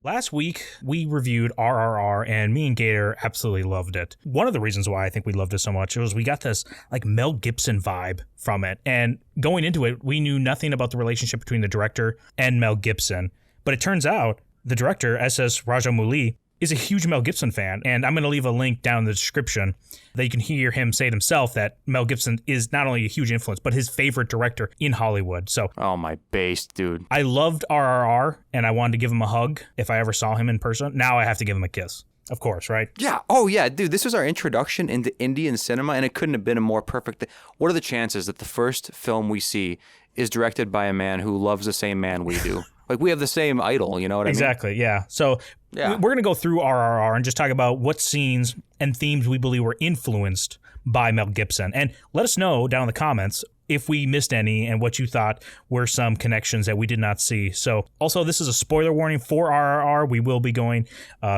Last week, we reviewed RRR, and me and Gator absolutely loved it. One of the reasons why I think we loved it so much was we got this like Mel Gibson vibe from it. And going into it, we knew nothing about the relationship between the director and Mel Gibson. But it turns out the director, SS Rajamouli, is a huge Mel Gibson fan. And I'm going to leave a link down in the description that you can hear him say it himself that Mel Gibson is not only a huge influence, but his favorite director in Hollywood. So, oh, my base, dude. I loved RRR, and I wanted to give him a hug if I ever saw him in person. Now I have to give him a kiss. Of course, right? Yeah. Oh, yeah, dude. This was our introduction into Indian cinema, and it couldn't have been a more perfect thing. What are the chances that the first film we see is directed by a man who loves the same man we do? Like, we have the same idol, you know what I mean? Exactly, yeah. So we're going to go through RRR and just talk about what scenes and themes we believe were influenced by Mel Gibson. And let us know down in the comments if we missed any and what you thought were some connections that we did not see. So also, this is a spoiler warning for RRR. We will be going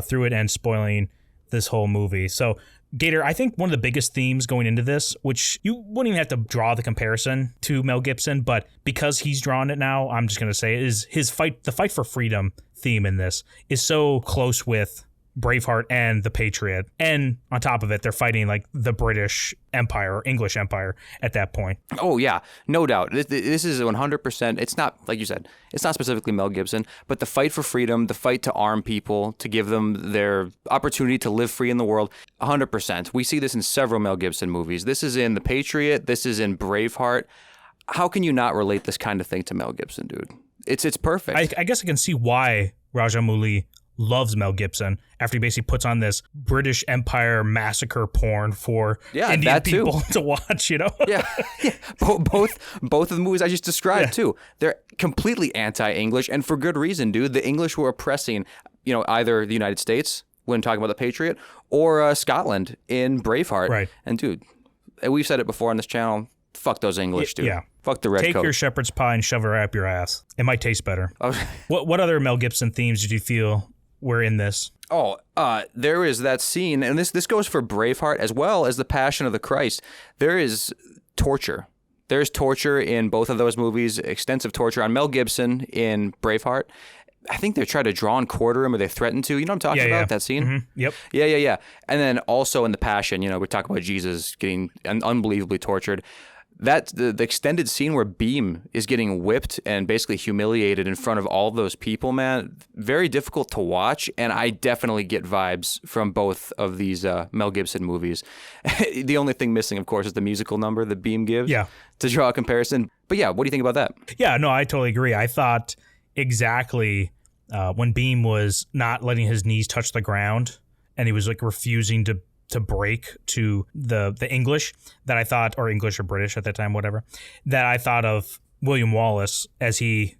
through it and spoiling this whole movie. So Gator, I think one of the biggest themes going into this, which you wouldn't even have to draw the comparison to Mel Gibson, but because he's drawn it now, I'm just going to say is the fight for freedom theme in this is so close with Braveheart and the Patriot. And on top of it, they're fighting like the British Empire or English Empire at that point. Oh, yeah, no doubt. This is 100%. It's not, like you said, it's not specifically Mel Gibson, but the fight for freedom, the fight to arm people, to give them their opportunity to live free in the world, 100%. We see this in several Mel Gibson movies. This is in The Patriot. This is in Braveheart. How can you not relate this kind of thing to Mel Gibson, dude? It's perfect. I guess I can see why Rajamouli loves Mel Gibson after he basically puts on this British Empire massacre porn for Indian people to watch, you know? Yeah. Both of the movies I just described, too. They're completely anti-English, and for good reason, dude. The English were oppressing, either the United States when talking about the Patriot or Scotland in Braveheart. Right. And, dude, we've said it before on this channel, fuck those English, dude. Yeah. Fuck the red coat. Take your shepherd's pie and shove it right up your ass. It might taste better. What other Mel Gibson themes did you feel were in this? Oh, there is that scene, and this goes for Braveheart as well as The Passion of the Christ. There is torture. There's torture in both of those movies, extensive torture on Mel Gibson in Braveheart. I think they tried to draw and quarter him, or they threatened to. You know what I'm talking about, that scene? Mm-hmm. Yep. Yeah. And then also in The Passion, we talk about Jesus getting unbelievably tortured. That's the extended scene where Beam is getting whipped and basically humiliated in front of all those people, man. Very difficult to watch, and I definitely get vibes from both of these Mel Gibson movies. The only thing missing, of course, is the musical number that Beam gives to draw a comparison. But yeah, what do you think about that? Yeah, no, I totally agree. I thought exactly when Beam was not letting his knees touch the ground and he was like refusing to break to the English that I thought, or English or British at that time, whatever, that I thought of William Wallace as he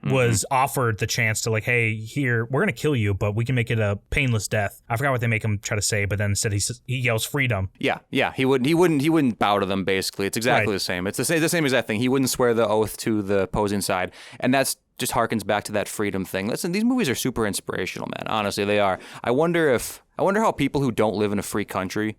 was offered the chance to like, hey, here, we're going to kill you, but we can make it a painless death. I forgot what they make him try to say, but then instead he yells freedom. Yeah. He wouldn't bow to them, basically. It's exactly the same. It's the same exact thing. He wouldn't swear the oath to the opposing side. And that's just harkens back to that freedom thing. Listen, these movies are super inspirational, man. Honestly, they are. I wonder how people who don't live in a free country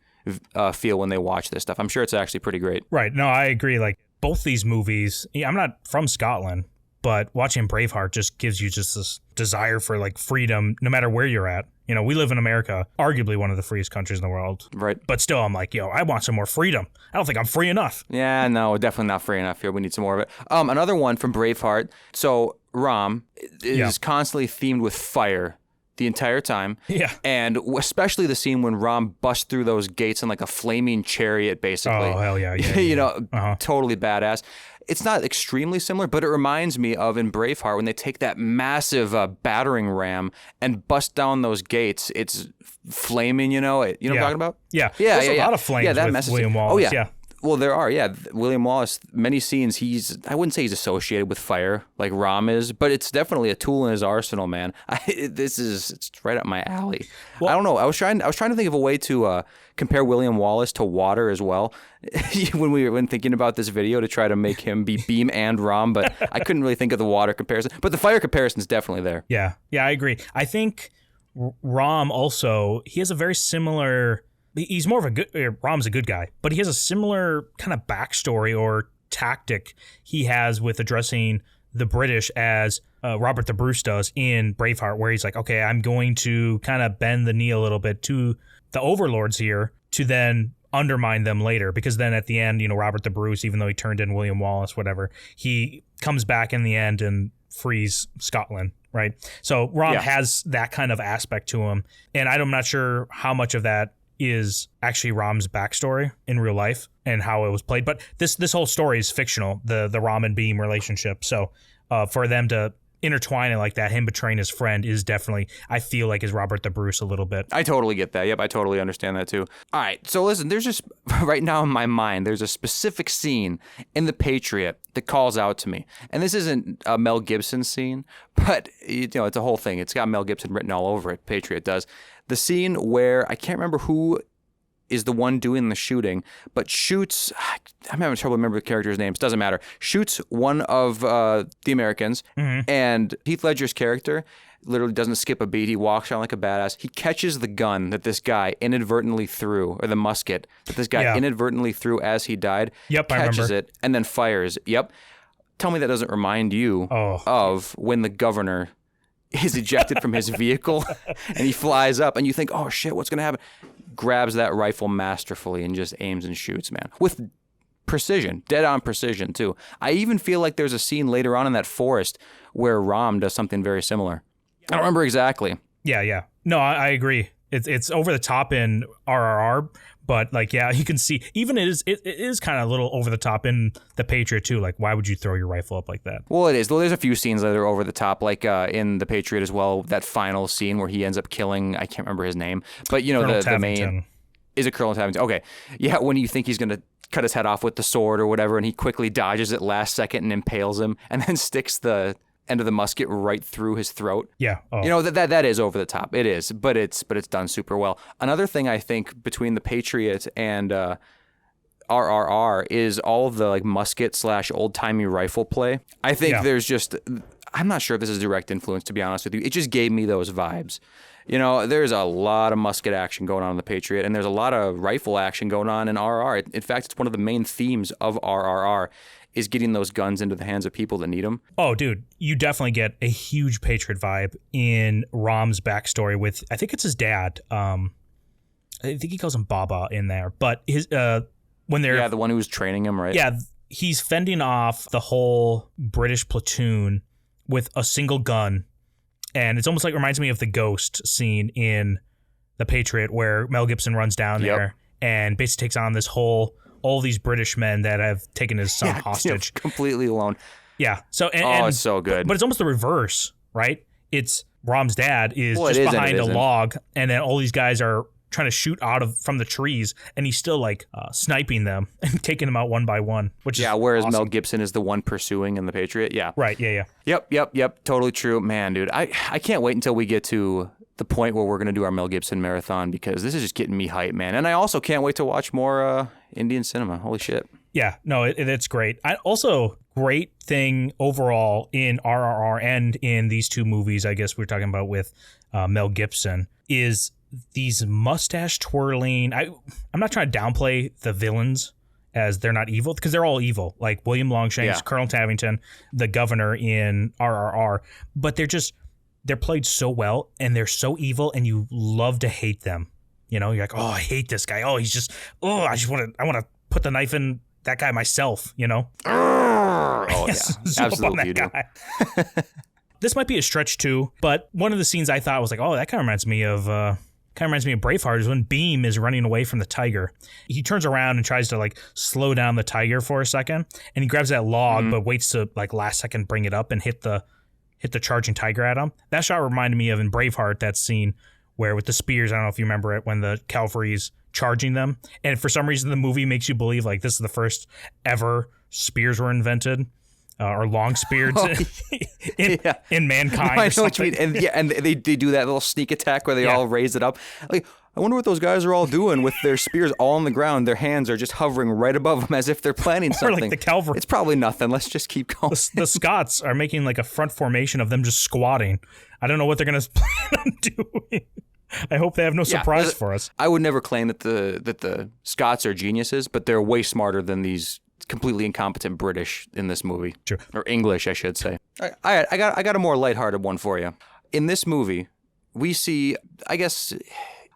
feel when they watch this stuff. I'm sure it's actually pretty great. Right. No, I agree. Like both these movies, I'm not from Scotland, but watching Braveheart just gives you just this desire for like freedom, no matter where you're at. We live in America, arguably one of the freest countries in the world. Right. But still, I'm like, I want some more freedom. I don't think I'm free enough. Yeah, no, definitely not free enough here. We need some more of it. Another one from Braveheart. So Ram is constantly themed with fire the entire time. Yeah. And especially the scene when Ram busts through those gates in like a flaming chariot, basically. Oh, hell yeah. Totally badass. It's not extremely similar, but it reminds me of in Braveheart when they take that massive battering ram and bust down those gates. It's flaming, you know what I'm talking about? Yeah. There's a lot of flames with William Wallace. Oh, yeah. Well, there are, William Wallace, many scenes, I wouldn't say he's associated with fire like Ram is, but it's definitely a tool in his arsenal, man. It's right up my alley. Well, I don't know. I was trying to think of a way to compare William Wallace to water as well when thinking about this video to try to make him be Beam and Ram, but I couldn't really think of the water comparison. But the fire comparison is definitely there. Yeah, I agree. I think Ram also, he has a very similar... He's more of a good... Ram's a good guy, but he has a similar kind of backstory or tactic he has with addressing the British as Robert the Bruce does in Braveheart, where he's like, okay, I'm going to kind of bend the knee a little bit to the overlords here to then undermine them later, because then at the end, Robert the Bruce, even though he turned in William Wallace, whatever, he comes back in the end and frees Scotland, right? So Rom has that kind of aspect to him, and I'm not sure how much of that is actually Rom's backstory in real life and how it was played, but this whole story is fictional, the Rom and Beam relationship. So for them to intertwine it like that, him betraying his friend, is definitely, I feel like, is Robert the Bruce a little bit. I totally get that. Yep, I totally understand that too. All right, so listen, there's just, right now in my mind, there's a specific scene in The Patriot that calls out to me. And this isn't a Mel Gibson scene, but it's a whole thing. It's got Mel Gibson written all over it, Patriot does. The scene where, I can't remember who is the one doing the shooting, but shoots, I'm having trouble remembering the characters' names, doesn't matter, shoots one of the Americans, and Heath Ledger's character literally doesn't skip a beat. He walks around like a badass. He catches the gun that this guy inadvertently threw, or the musket that this guy inadvertently threw as he died, catches it, and then fires. Yep. Tell me that doesn't remind you of when the governor is ejected from his vehicle and he flies up and you think, oh shit, what's going to happen? Grabs that rifle masterfully and just aims and shoots, man. With precision, dead on precision too. I even feel like there's a scene later on in that forest where Rom does something very similar. I don't remember exactly. Yeah. No, I agree. It's over the top in RRR, but you can see even it is kind of a little over the top in The Patriot too. Like, why would you throw your rifle up like that? Well, it is. There's a few scenes that are over the top, like in The Patriot as well. That final scene where he ends up killing, I can't remember his name, but the main, is it Colonel Tavington? Okay, yeah. When you think he's gonna cut his head off with the sword or whatever, and he quickly dodges it last second and impales him, and then sticks the end of the musket right through his throat. Yeah. That is over the top. It is, but it's done super well. Another thing I think between The Patriot and RRR is all of the musket / old timey rifle play. I think there's just, I'm not sure if this is direct influence, to be honest with you. It just gave me those vibes. There's a lot of musket action going on in The Patriot, and there's a lot of rifle action going on in RRR. In fact, it's one of the main themes of RRR is getting those guns into the hands of people that need them. Oh, dude, you definitely get a huge Patriot vibe in Rom's backstory with, I think it's his dad. I think he calls him Baba in there, but his when they're the one who was training him, right? Yeah, he's fending off the whole British platoon with a single gun, and it's almost like reminds me of the Ghost scene in The Patriot where Mel Gibson runs down there and basically takes on all these British men that have taken his son hostage. Completely alone. Yeah. So it's so good. But it's almost the reverse, right? It's Rom's dad is behind a log, and then all these guys are trying to shoot from the trees, and he's still sniping them and taking them out one by one. Which is whereas awesome. Mel Gibson is the one pursuing in The Patriot. Yeah. Right. Yeah. Yep. Totally true, man, dude. I can't wait until we get to the point where we're going to do our Mel Gibson marathon, because this is just getting me hyped, man. And I also can't wait to watch more Indian cinema. Holy shit. Yeah, no, it's great. Also, great thing overall in RRR and in these two movies, I guess we're talking about with Mel Gibson, is these mustache twirling. I'm not trying to downplay the villains as they're not evil, because they're all evil, like William Longshanks, Colonel Tavington, the governor in RRR, but they're played so well, and they're so evil, and you love to hate them. You're like, oh, I hate this guy. Oh, he's just, I want to put the knife in that guy myself, Oh, yeah. Absolutely. This might be a stretch too, but one of the scenes I thought was like, oh, that kind of reminds me of Braveheart, is when Beam is running away from the tiger. He turns around and tries to slow down the tiger for a second, and he grabs that log, but waits to last second bring it up and hit the charging tiger at him. That shot reminded me of in Braveheart, that scene where with the spears, I don't know if you remember it, when the cavalry's charging them. And for some reason, the movie makes you believe this is the first ever spears were invented, or long spears in mankind. I know what you mean. And they do that little sneak attack where they all raise it up. I wonder what those guys are all doing with their spears all on the ground. Their hands are just hovering right above them as if they're planning something. Or the cavalry. It's probably nothing. Let's just keep going. The Scots are making a front formation of them just squatting. I don't know what they're going to plan on doing. I hope they have no surprise for us. I would never claim that the Scots are geniuses, but they're way smarter than these completely incompetent British in this movie. True. Or English, I should say. I got a more lighthearted one for you. In this movie, we see, I guess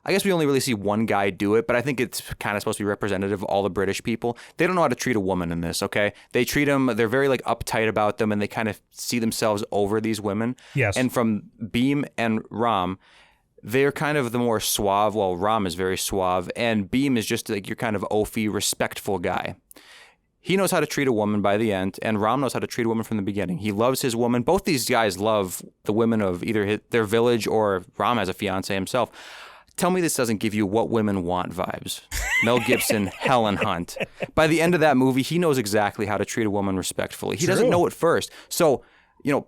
we only really see one guy do it, but I think it's kind of supposed to be representative of all the British people. They don't know how to treat a woman in this, okay? They treat them, they're very like uptight about them, and they kind of see themselves over these women. Yes. And from Beam and Ram, they're kind of the more suave. Well, Ram is very suave, and Beam is just like your kind of oafy, respectful guy. He knows how to treat a woman by the end, and Ram knows how to treat a woman from the beginning. He loves his woman. Both these guys love the women of either their village, or Ram has a fiance himself. Tell me this doesn't give you what women want vibes. Mel Gibson, Helen Hunt. By the end of that movie, he knows exactly how to treat a woman respectfully. He doesn't know it first. So,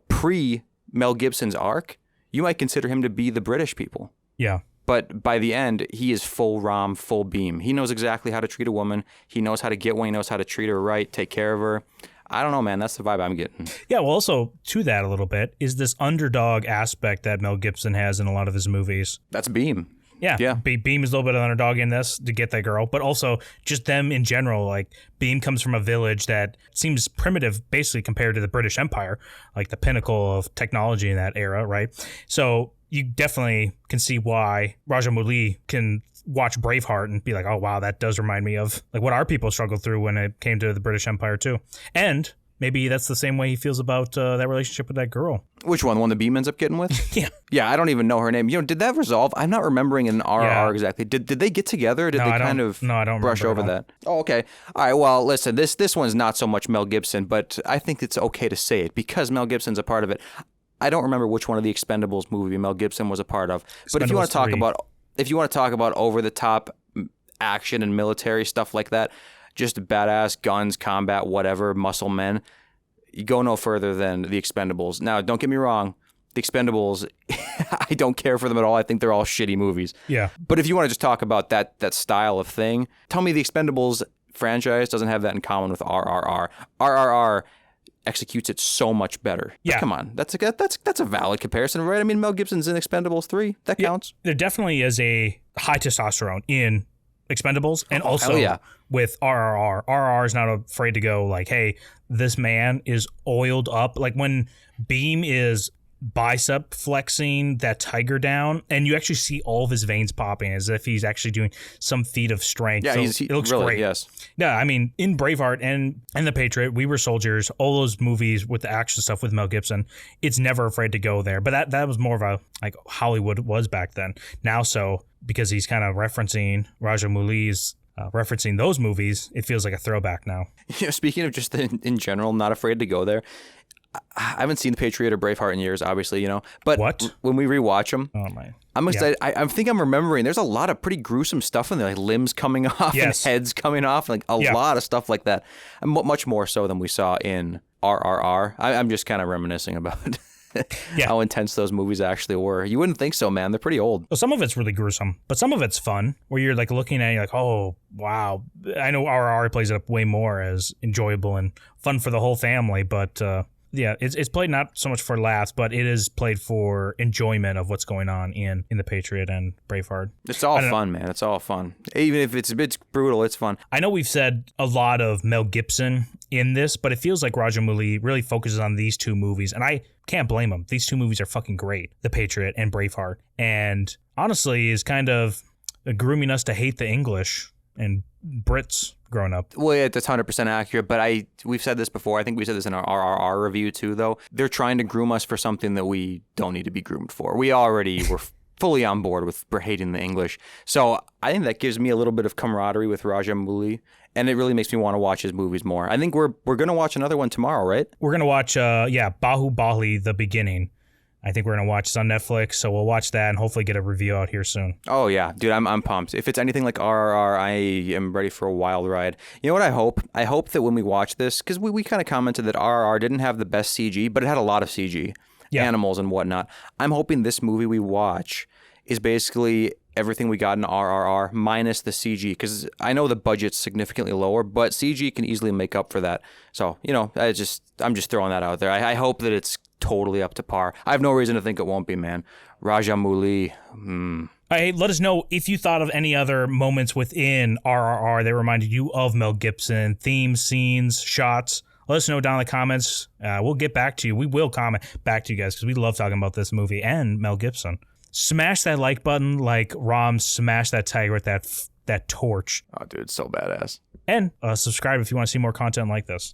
pre Mel Gibson's arc, you might consider him to be the British people. Yeah. But by the end, he is full Ram, full Beam. He knows exactly how to treat a woman. He knows how to get one. He knows how to treat her right, take care of her. I don't know, man. That's the vibe I'm getting. Yeah, well, also, to that a little bit, is this underdog aspect that Mel Gibson has in a lot of his movies. That's Beam. Yeah. Beam is a little bit of an underdog in this to get that girl, but also just them in general. Like, Beam comes from a village that seems primitive, basically, compared to the British Empire, like the pinnacle of technology in that era, right? So you definitely can see why Rajamouli can watch Braveheart and be like, oh, wow, that does remind me of like what our people struggled through when it came to the British Empire, too. And maybe that's the same way he feels about that relationship with that girl. Which one? The one the Beam ends up getting with? Yeah. Yeah, I don't even know her name. Did that resolve? I'm not remembering in RRR exactly. Did they get together? Did they kind of brush over that? Oh, okay. All right, well, listen, this one's not so much Mel Gibson, but I think it's okay to say it because Mel Gibson's a part of it. I don't remember which one of the Expendables movie Mel Gibson was a part of. But if you want to talk about over the top action and military stuff like that, just badass guns, combat, whatever, muscle men, you go no further than the Expendables. Now, don't get me wrong, the Expendables, I don't care for them at all. I think they're all shitty movies. Yeah. But if you want to just talk about that style of thing, tell me the Expendables franchise doesn't have that in common with RRR. RRR executes it so much better. Yeah. Come on. That's a valid comparison, right? I mean, Mel Gibson's in Expendables 3. That counts. There definitely is a high testosterone in Expendables and also with RRR. RRR is not afraid to go like, hey, this man is oiled up. Like when Beam is bicep flexing that tiger down and you actually see all of his veins popping as if he's actually doing some feat of strength. Yeah, so it looks really, great. Yes. Yeah, I mean, in Braveheart and The Patriot, We Were Soldiers, all those movies with the action stuff with Mel Gibson, it's never afraid to go there. But that was more of a, like, Hollywood was back then. Now, so, because he's kind of referencing Rajamouli's referencing those movies, it feels like a throwback now. Speaking of just in general, not afraid to go there, I haven't seen The Patriot or Braveheart in years, obviously, but when we rewatch them, I'm excited. Yeah. I think I'm remembering there's a lot of pretty gruesome stuff in there, like limbs coming off and heads coming off, like a lot of stuff like that. Much more so than we saw in RRR. I'm just kind of reminiscing about how intense those movies actually were. You wouldn't think so, man. They're pretty old. Well, some of it's really gruesome, but some of it's fun, where you're like looking at it, you're like, oh, wow. I know RRR plays it up way more as enjoyable and fun for the whole family, but yeah, it's played not so much for laughs, but it is played for enjoyment of what's going on in The Patriot and Braveheart. It's all fun, man. It's all fun. Even if it's a bit brutal, it's fun. I know we've said a lot of Mel Gibson in this, but it feels like Rajamouli really focuses on these two movies, and I can't blame him. These two movies are fucking great, The Patriot and Braveheart, and honestly is kind of grooming us to hate the English and Brits growing up. Well, yeah, that's 100% accurate, but we've said this before. I think we said this in our RRR review too, though. They're trying to groom us for something that we don't need to be groomed for. We already were fully on board with hating the English. So I think that gives me a little bit of camaraderie with Rajamouli, and it really makes me want to watch his movies more. I think we're going to watch another one tomorrow, right? We're going to watch, Bahubali, The Beginning. I think we're going to watch this on Netflix, so we'll watch that and hopefully get a review out here soon. Oh, yeah. Dude, I'm pumped. If it's anything like RRR, I am ready for a wild ride. You know what I hope? I hope that when we watch this, because we kind of commented that RRR didn't have the best CG, but it had a lot of CG, animals and whatnot. I'm hoping this movie we watch is basically everything we got in RRR minus the CG, because I know the budget's significantly lower, but CG can easily make up for that. So, you know, I'm just throwing that out there. I hope that it's totally up to par. I have no reason to think it won't be, man. Rajamouli. Hey, let us know if you thought of any other moments within RRR that reminded you of Mel Gibson, themes, scenes, shots. Let us know down in the comments. We'll get back to you. We will comment back to you guys because we love talking about this movie and Mel Gibson. Smash that like button like Rom smashed that tiger with that torch. Oh, dude, so badass. And subscribe if you want to see more content like this.